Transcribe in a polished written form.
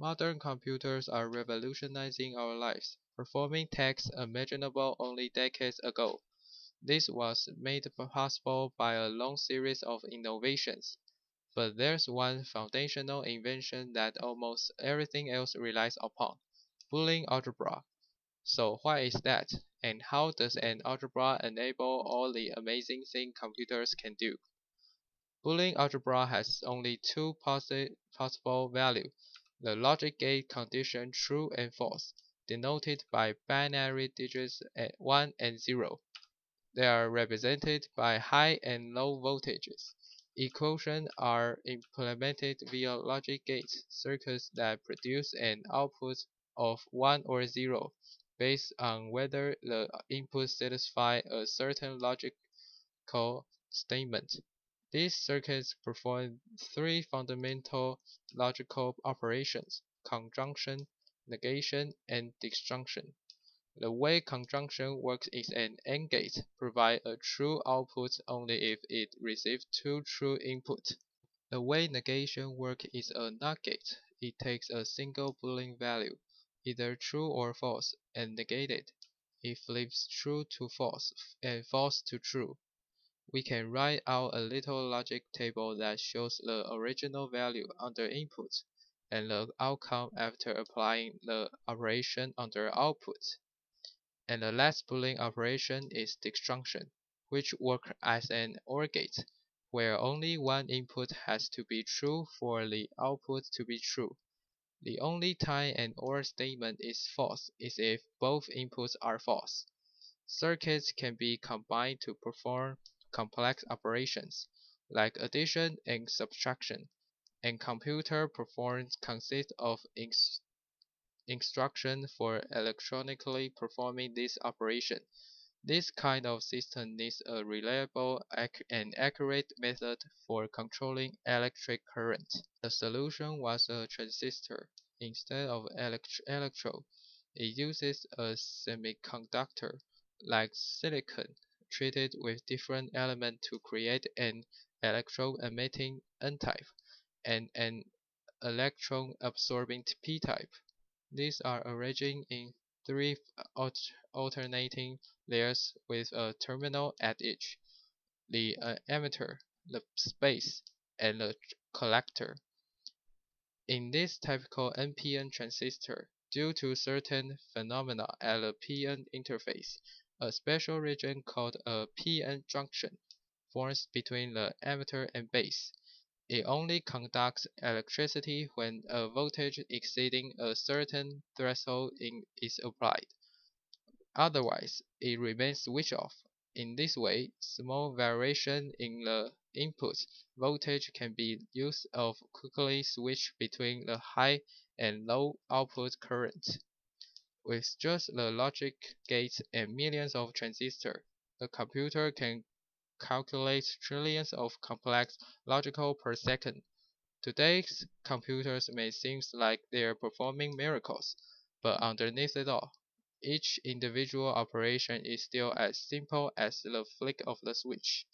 Modern computers are revolutionizing our lives, performing tasks imaginable only decades ago. This was made possible by a long series of innovations. But there's one foundational invention that almost everything else relies upon: Boolean algebra. So what is that? And how does an algebra enable all the amazing things computers can do? Boolean algebra has only two possible values: the logic gate condition true and false, denoted by binary digits at 1 and 0. They are represented by high and low voltages. Equations are implemented via logic gate circuits that produce an output of 1 or 0 based on whether the input satisfies a certain logical statement. These circuits perform three fundamental logical operations: conjunction, negation, and disjunction. The way conjunction works is an AND gate provides a true output only if it receives two true inputs. The way negation works is a NOT gate. It takes a single Boolean value, either true or false, and negates it. It flips true to false and false to true. We can write out a little logic table that shows the original value under input and the outcome after applying the operation under output. And the last Boolean operation is disjunction, which works as an OR gate, where only one input has to be true for the output to be true. The only time an OR statement is false is if both inputs are false. Circuits can be combined to perform complex operations, like addition and subtraction, and computer performance consists of instructions for electronically performing this operation. This kind of system needs a reliable and accurate method for controlling electric current. The solution was a transistor. Instead of electrode, it uses a semiconductor, like silicon, treated with different elements to create an electron-emitting N-type and an electron-absorbing p-type. These are arranged in three alternating layers with a terminal at each: the emitter, the base, and the collector. In this typical NPN transistor, due to certain phenomena at the p-n interface, a special region called a p-n junction forms between the emitter and base. It only conducts electricity when a voltage exceeding a certain threshold is applied. Otherwise, it remains switched off. In this way, small variation in the input voltage can be used to quickly switch between the high and low output current. With just the logic gates and millions of transistors, the computer can calculate trillions of complex logical per second. Today's computers may seem like they're performing miracles, but underneath it all, each individual operation is still as simple as the flick of the switch.